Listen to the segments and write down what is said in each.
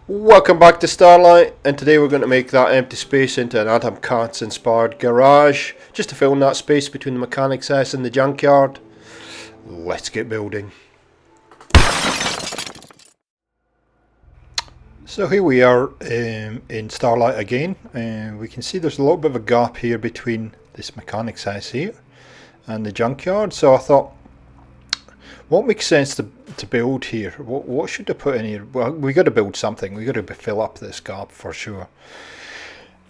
Welcome back to Starlight, and today we're going to make that empty space into an Adam Katz inspired garage, just to fill in that space between the mechanics house and the junkyard. Let's get building. So here we are in Starlight again. We can see there's a little bit of a gap here between this mechanics house here and the junkyard, so I thought, what makes sense to build here? What should I put in here? Well, we got to build something. We got to fill up this gap for sure.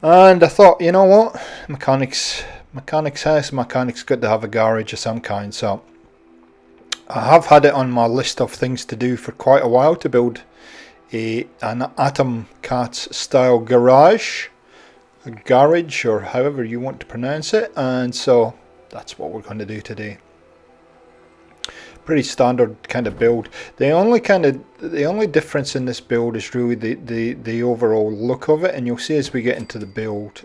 And I thought, you know what? Mechanics house. Mechanics got to have a garage of some kind. So I have had it on my list of things to do for quite a while to build an Adam Katz style garage, a garage, or however you want to pronounce it. And so that's what we're going to do today. Pretty standard kind of build. The only difference in this build is really the overall look of it, and you'll see as we get into the build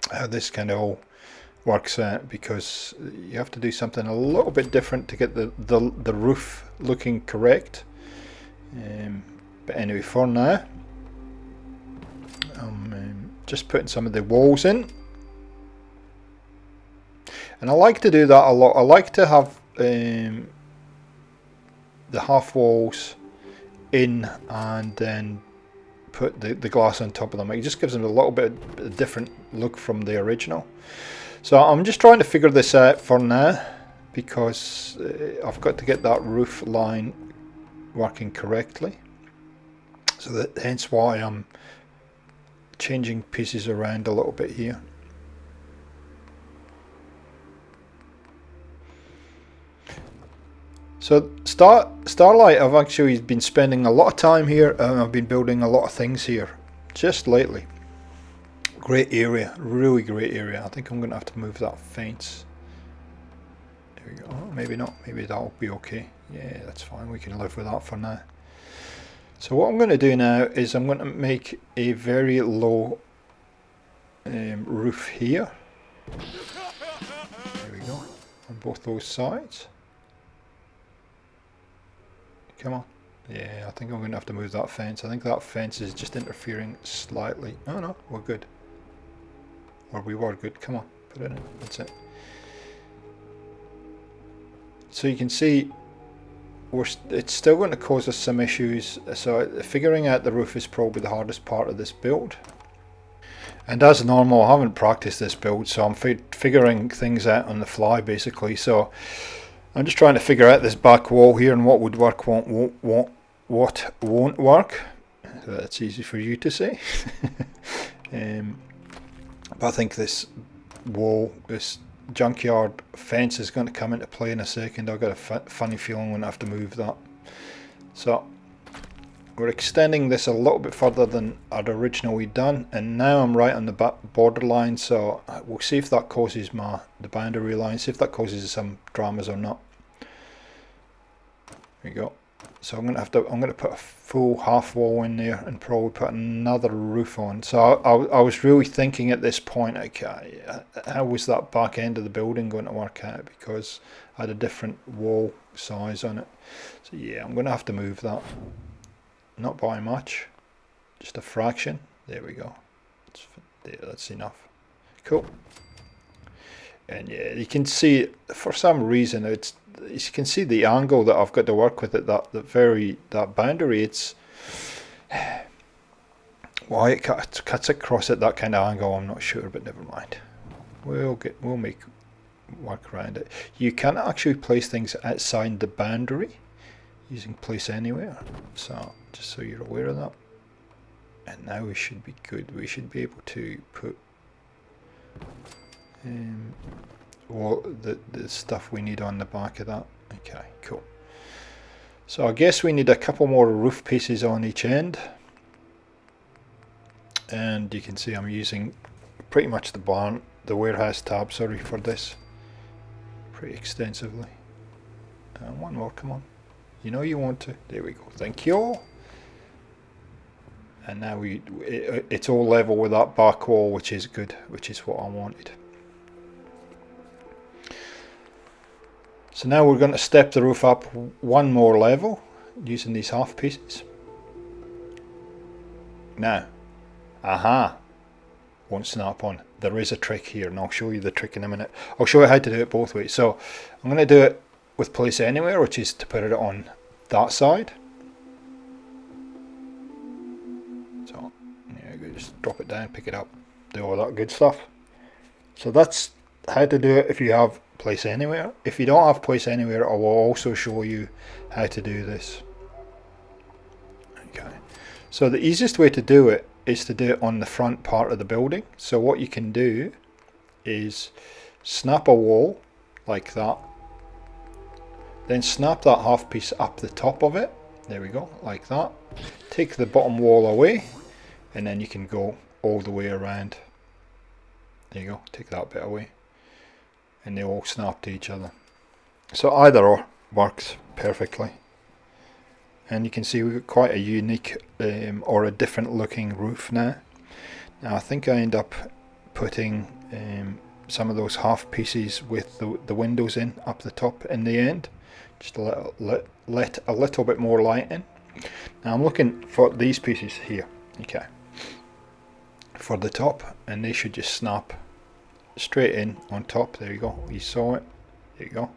how this kind of all works out, because you have to do something a little bit different to get the roof looking correct. But anyway, for now I'm just putting some of the walls in, and I like to do that a lot. I like to have the half walls in and then put the glass on top of them. It just gives them a little bit of different look from the original. So I'm just trying to figure this out for now, because I've got to get that roof line working correctly. So that hence why I'm changing pieces around a little bit here. So Starlight, I've actually been spending a lot of time here, and I've been building a lot of things here just lately. Great area, really great area. I think I'm going to have to move that fence. There we go. Oh, maybe not, maybe that'll be okay. Yeah, that's fine, we can live with that for now. So what I'm going to do now is I'm going to make a very low roof here. There we go, on both those sides. Come on. Yeah, I think I'm going to have to move that fence. I think that fence is just interfering slightly. Oh no, we're good. Or we were good. Come on, put it in. That's it. So you can see it's still going to cause us some issues. So figuring out the roof is probably the hardest part of this build. And as normal, I haven't practiced this build, so I'm figuring things out on the fly basically. So I'm just trying to figure out this back wall here and what would work, what won't work. So that's easy for you to say. But I think this wall, this junkyard fence is going to come into play in a second. I've got a funny feeling when I have to move that. So we're extending this a little bit further than I'd originally done, and now I'm right on the borderline, so we'll see if that causes the boundary line, see if that causes some dramas or not. There we go. So I'm going to put a full half wall in there and probably put another roof on. So I was really thinking at this point, okay, how was that back end of the building going to work out, because I had a different wall size on it. So yeah, I'm going to have to move that. Not by much, just a fraction. There we go. That's enough. Cool. And yeah, you can see for some reason you can see the angle that I've got to work with at that boundary. It's why it cuts across at that kind of angle, I'm not sure, but never mind. We'll make work around it. You can actually place things outside the boundary using place anywhere. So just so you're aware of that. And now we should be good. We should be able to put all the stuff we need on the back of that. Okay, cool. So I guess we need a couple more roof pieces on each end. And you can see I'm using pretty much the warehouse tab, sorry, for this pretty extensively. And one more, come on. You know you want to. There we go. Thank you. And now it's all level with that back wall, which is good, which is what I wanted. So now we're going to step the roof up one more level using these half pieces. now. Aha! Won't snap on. There is a trick here, and I'll show you the trick in a minute. I'll show you how to do it both ways. So I'm going to do it with place anywhere, which is to put it on that side. So yeah, just drop it down, pick it up, do all that good stuff. So that's how to do it if you have place anywhere. If you don't have place anywhere, I will also show you how to do this. Okay. So the easiest way to do it is to do it on the front part of the building. So what you can do is snap a wall like that, then snap that half piece up the top of it. There we go, like that. Take the bottom wall away, and then you can go all the way around. There you go, take that bit away, and they all snap to each other. So either or works perfectly. And you can see we've got quite a unique or a different looking roof now. Now I think I end up putting some of those half pieces with the windows in up the top in the end, just to let a little bit more light in. Now I'm looking for these pieces here, okay, for the top, and they should just snap straight in on top. There you go, you saw it, there you go.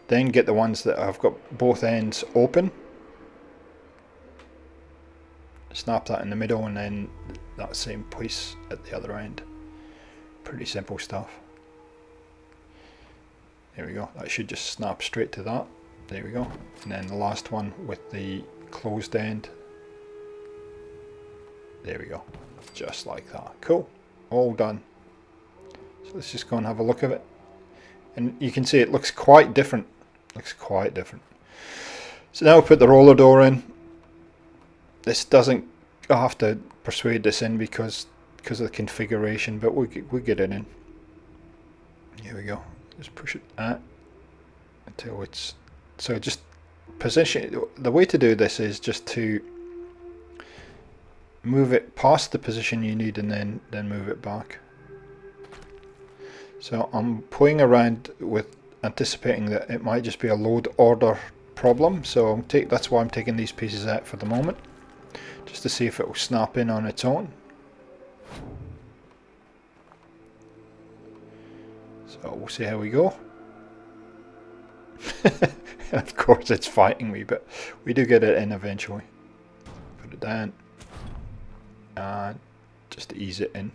Then get the ones that have got both ends open, snap that in the middle, and then that same piece at the other end. Pretty simple stuff. There we go, that should just snap straight to that. There we go. And then the last one with the closed end. There we go, just like that. Cool, all done. So let's just go and have a look at it. And you can see it looks quite different. Looks quite different. So now we'll put the roller door in. This doesn't, I have to persuade this in because of the configuration, but we get it in. Here we go. Just push it out until it's, so just position. The way to do this is just to move it past the position you need, and then move it back. So I'm playing around with anticipating that it might just be a load order problem. So that's why I'm taking these pieces out for the moment, just to see if it will snap in on its own. So we'll see how we go. And of course it's fighting me, but we do get it in eventually. Put it down and just ease it in.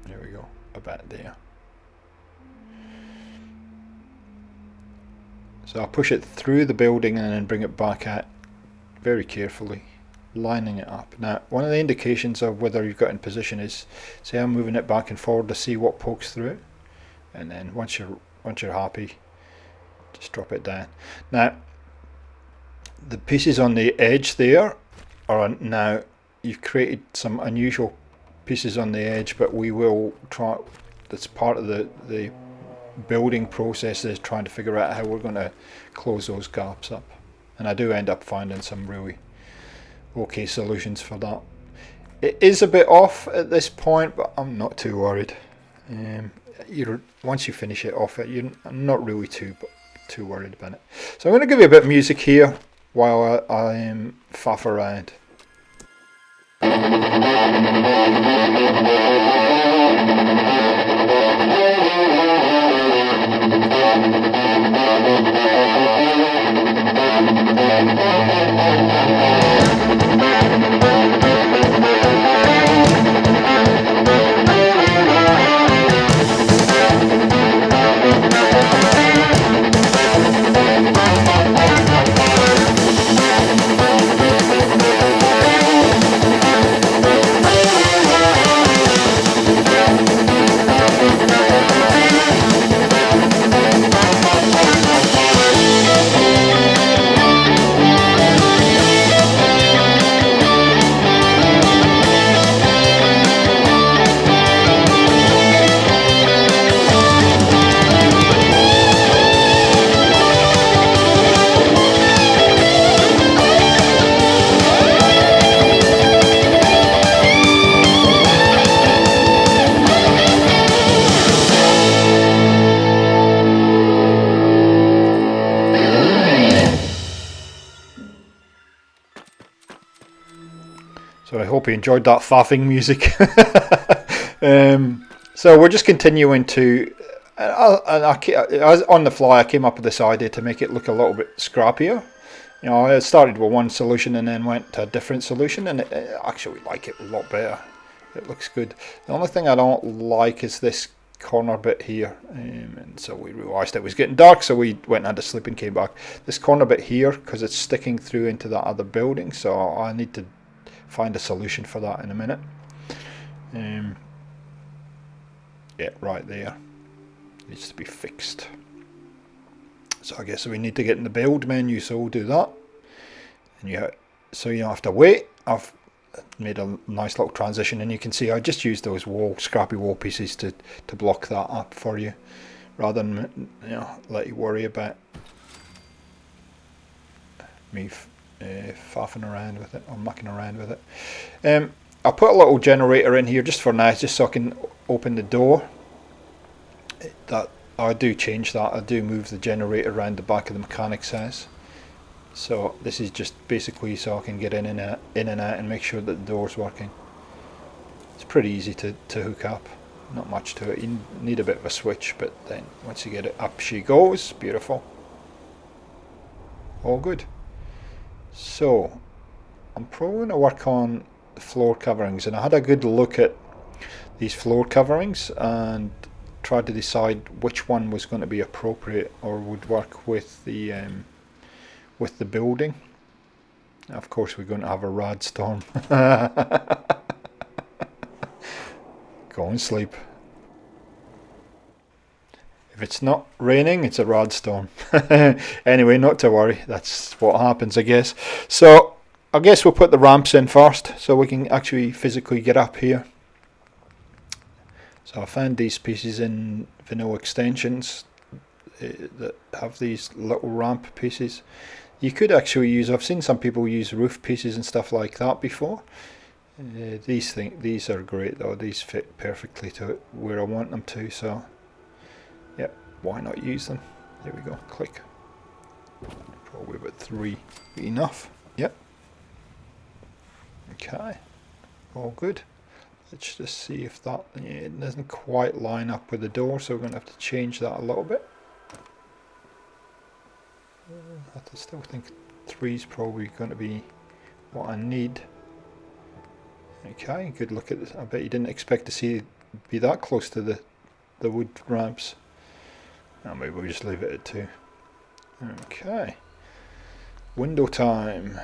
There we go, about there. So I'll push it through the building and then bring it back out very carefully, lining it up. Now, one of the indications of whether you've got in position is, say I'm moving it back and forward to see what pokes through it, and then once you're happy, just drop it down. Now, the pieces on the edge there are now, you've created some unusual pieces on the edge, but we will try, that's part of the building process, is trying to figure out how we're going to close those gaps up, and I do end up finding some really okay solutions for that. It is a bit off at this point, but I'm not too worried. Once you finish it off, I'm not really too worried about it. So I'm going to give you a bit of music here while I faff around. So I hope you enjoyed that faffing music. So we're just continuing to, on the fly I came up with this idea to make it look a little bit scrappier. You know, I started with one solution and then went to a different solution, and I actually like it a lot better. It looks good. The only thing I don't like is this corner bit here, and so we realised it was getting dark, so we went and had a sleep and came back. This corner bit here, because it's sticking through into that other building, so I need to find a solution for that in a minute. Yeah, right there. Needs to be fixed. So I guess we need to get in the build menu, so we'll do that. And so you don't have to wait. I've made a nice little transition, and you can see I just used those scrappy wall pieces to block that up for you, rather than let you worry about me faffing around with it or mucking around with it. I'll put a little generator in here just for now, just so I can open the door. That I do change that. I do move the generator around the back of the mechanic's house. So this is just basically so I can get in and out and make sure that the door's working. It's pretty easy to hook up. Not much to it. You need a bit of a switch, but then once you get it, up she goes. Beautiful. All good. So I'm probably going to work on the floor coverings, and I had a good look at these floor coverings and tried to decide which one was going to be appropriate or would work with the building. Of course we're going to have a rad storm. Go and sleep. If it's not raining, it's a rad storm. Anyway, not to worry, that's what happens, I guess. So I guess we'll put the ramps in first so we can actually physically get up here. So I found these pieces in vanilla extensions that have these little ramp pieces. You could actually use, I've seen some people use roof pieces and stuff like that before. These are great though, these fit perfectly to where I want them to, so yeah, why not use them? There we go, click. Probably about 3 be enough. Yep. Okay, all good. Let's just see if that, it doesn't quite line up with the door, so we're going to have to change that a little bit. I still think 3 is probably going to be what I need. Okay, good look at this. I bet you didn't expect to see it be that close to the wood ramps. Now maybe we'll just leave it at 2. Okay, window time.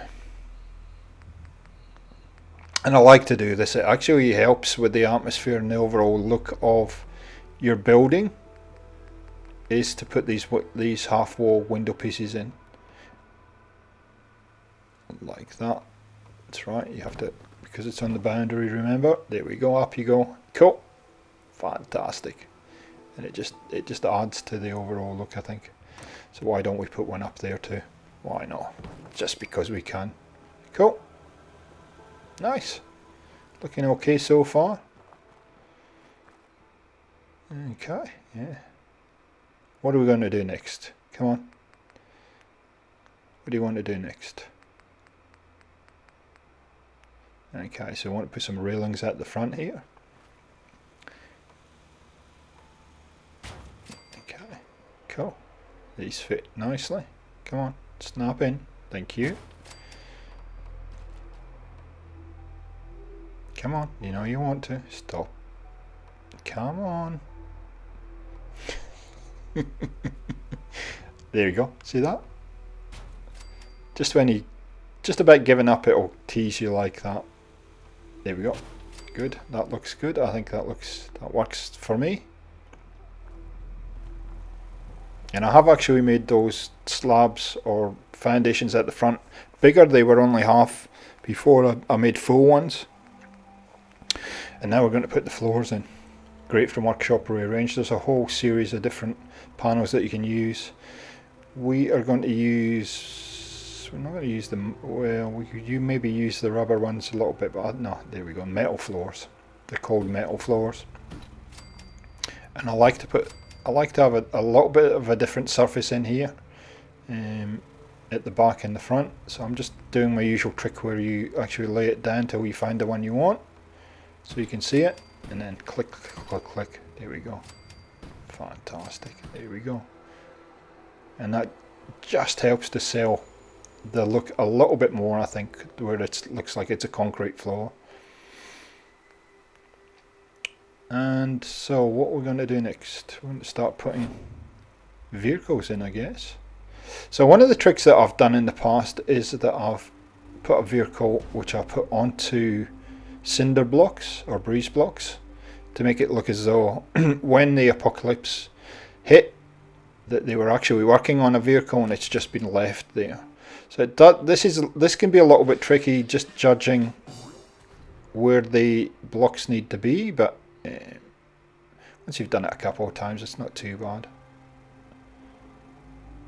And I like to do this. It actually helps with the atmosphere and the overall look of your building, is to put these half wall window pieces in like that. That's right, you have to, because it's on the boundary, remember. There we go, up you go. Cool, fantastic. And it just adds to the overall look, I think. So why don't we put one up there too? Why not? Just because we can. Cool. Nice. Looking okay so far. Okay, yeah. What are we going to do next? Come on. What do you want to do next? Okay, so I want to put some railings at the front here. Okay, cool. These fit nicely. Come on, snap in. Thank you. Come on, you know you want to. Stop. Come on. There you go. See that? Just when you just about giving up, it'll tease you like that. There we go. Good. That looks good. I think that works for me. And I have actually made those slabs or foundations at the front bigger. They were only half before I made full ones. And now we're going to put the floors in. Great from Workshop Rearrange. There's a whole series of different panels that you can use. We are going to use, we're not going to use them, well, you maybe use the rubber ones a little bit, but no, there we go, metal floors. They're called metal floors. And I like to have a little bit of a different surface in here. at the back and the front. So I'm just doing my usual trick where you actually lay it down till you find the one you want, so you can see it, and then click, click, click. There we go. Fantastic. There we go. And that just helps to sell the look a little bit more, I think, where it looks like it's a concrete floor. And so what we're going to do next, we're going to start putting vehicles in, I guess. So one of the tricks that I've done in the past is that I've put a vehicle which I put onto cinder blocks or breeze blocks to make it look as though when the apocalypse hit that they were actually working on a vehicle and it's just been left there. So this can be a little bit tricky, just judging where the blocks need to be, but once you've done it a couple of times, it's not too bad.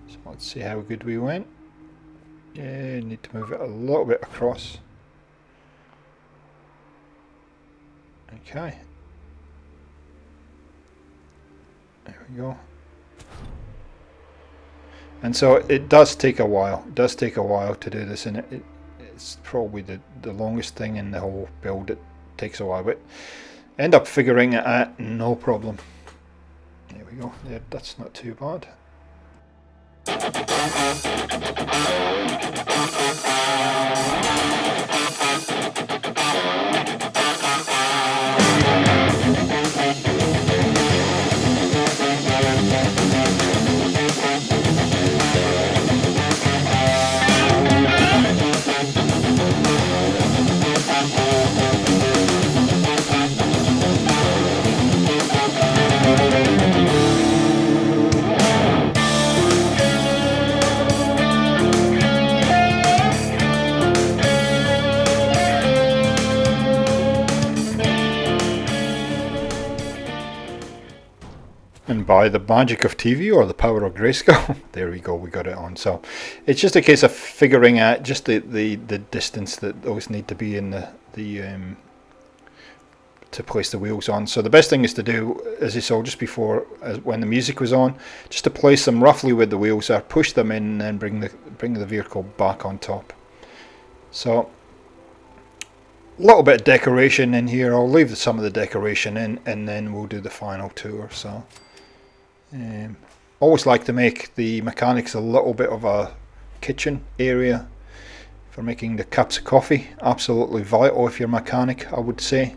So let's see how good we went. Yeah, need to move it a little bit across. Okay. There we go. And so it does take a while. It does take a while to do this, and it's probably the longest thing in the whole build. It takes a while, but end up figuring it out, no problem. There we go. Yeah, that's not too bad. And by the magic of TV or the power of grayscale, there we go, we got it on. So it's just a case of figuring out just the distance that those need to be in to place the wheels on. So the best thing is to do, as you saw just before, when the music was on, just to place them roughly where the wheels are, push them in, and then bring the vehicle back on top. So a little bit of decoration in here. I'll leave some of the decoration in, and then we'll do the final tour. So always like to make the mechanics a little bit of a kitchen area for making the cups of coffee. Absolutely vital if you're a mechanic, I would say.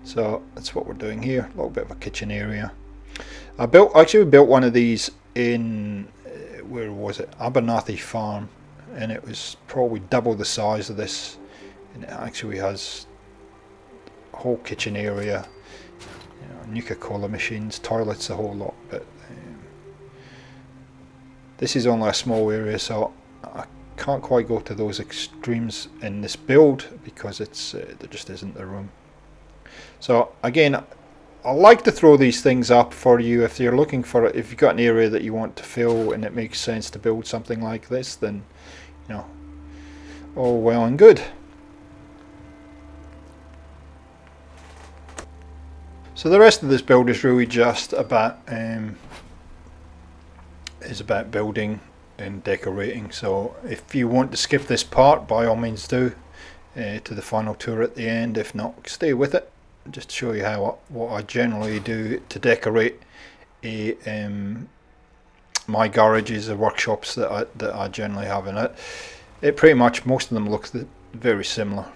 So that's what we're doing here, a little bit of a kitchen area. I actually built one of these in where was it, Abernathy Farm, and it was probably double the size of this, and it actually has a whole kitchen area, Nuka-Cola machines, toilets, a whole lot. But this is only a small area, so I can't quite go to those extremes in this build because it's there just isn't the room. So again, I like to throw these things up for you if you're looking for it. If you've got an area that you want to fill and it makes sense to build something like this, then all well and good. So the rest of this build is really just about building and decorating. So if you want to skip this part, by all means do, to the final tour at the end. If not, stay with it, just to show you what I generally do to decorate my garages or workshops that I generally have in it. It pretty much, most of them look very similar.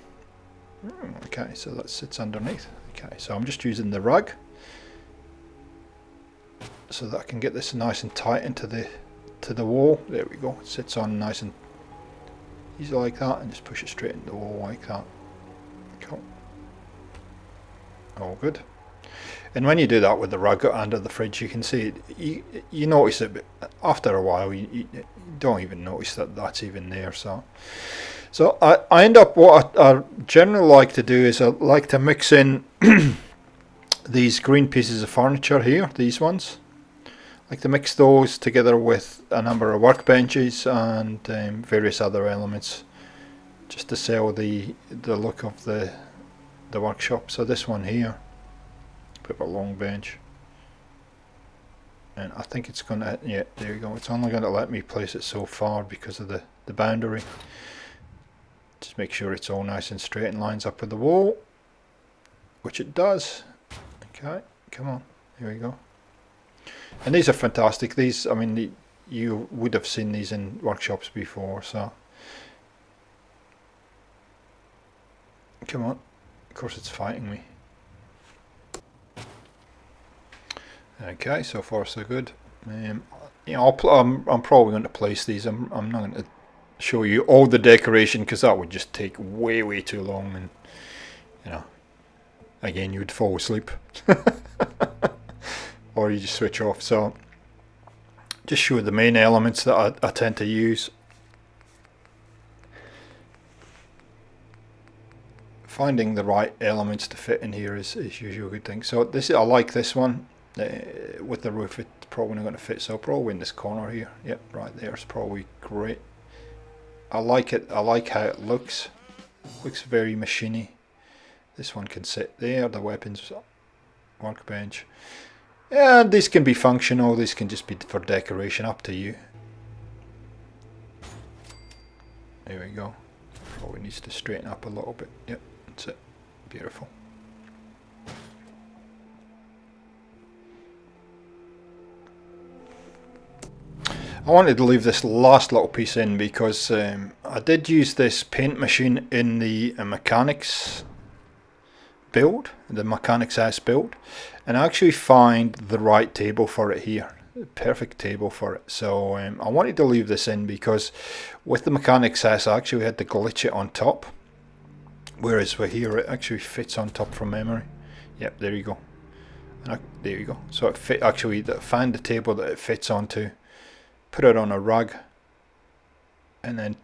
Okay, so that sits underneath. Okay, so I'm just using the rug so that I can get this nice and tight into the wall. There we go. It sits on nice and easy like that, and just push it straight into the wall like that. Cool. All good. And when you do that with the rug under the fridge, you can see it, you notice it, but after a while you don't even notice that that's even there. So I end up, what I generally like to do is I like to mix in these green pieces of furniture here, these ones. I like to mix those together with a number of workbenches and various other elements, just to sell the look of the workshop. So this one here, a bit of a long bench, and I think it's gonna, yeah, there you go, it's only going to let me place it so far because of the the boundary. Just make sure it's all nice and straight and lines up with the wall, which it does. Okay, come on, here we go. And these are fantastic. These, I mean, you would have seen these in workshops before, so come on. Of course it's fighting me. Okay, so far so good. You know, I'm probably going to place these. I'm not going to show you all the decoration because that would just take way too long, and you know, again you'd fall asleep or you just switch off. So just show the main elements that I tend to use. Finding the right elements to fit in here is usually a good thing. So this, I like this one with the roof. It's probably not going to fit, so probably in this corner here. Yep, right there is probably great. I like it. I like how it looks. Looks very machiny. This one can sit there. The weapons workbench. Yeah, these can be functional. These can just be for decoration. Up to you. There we go. Probably needs to straighten up a little bit. Yep, that's it. Beautiful. I wanted to leave this last little piece in because I did use this paint machine in the mechanics build, the mechanics S build, and I actually find the right table for it here, the perfect table for it. So I wanted to leave this in because with the mechanics S I actually had to glitch it on top, whereas with here it actually fits on top from memory. Yep, there you go. And there you go. So it fit, actually find the table that it fits onto, put it on a rug, and then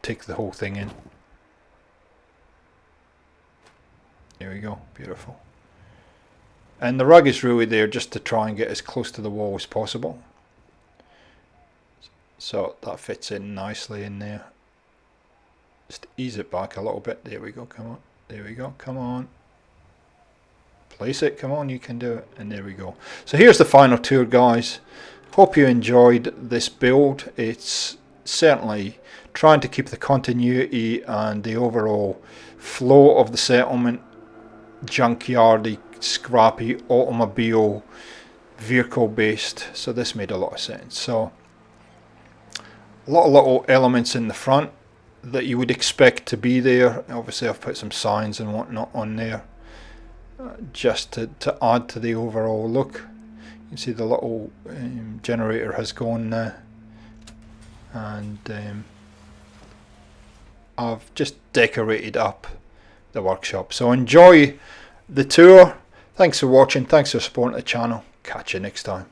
take the whole thing in. There we go, beautiful. And the rug is really there just to try and get as close to the wall as possible. So that fits in nicely in there. Just ease it back a little bit. There we go, come on. There we go, come on. Place it, come on, you can do it. And there we go. So here's the final tour, guys. Hope you enjoyed this build. It's certainly trying to keep the continuity and the overall flow of the settlement junkyardy, scrappy, automobile, vehicle based. So this made a lot of sense. So a lot of little elements in the front that you would expect to be there. Obviously I've put some signs and whatnot on there just to add to the overall look. You can see the little generator has gone now, and I've just decorated up the workshop. So enjoy the tour. Thanks for watching, thanks for supporting the channel. Catch you next time.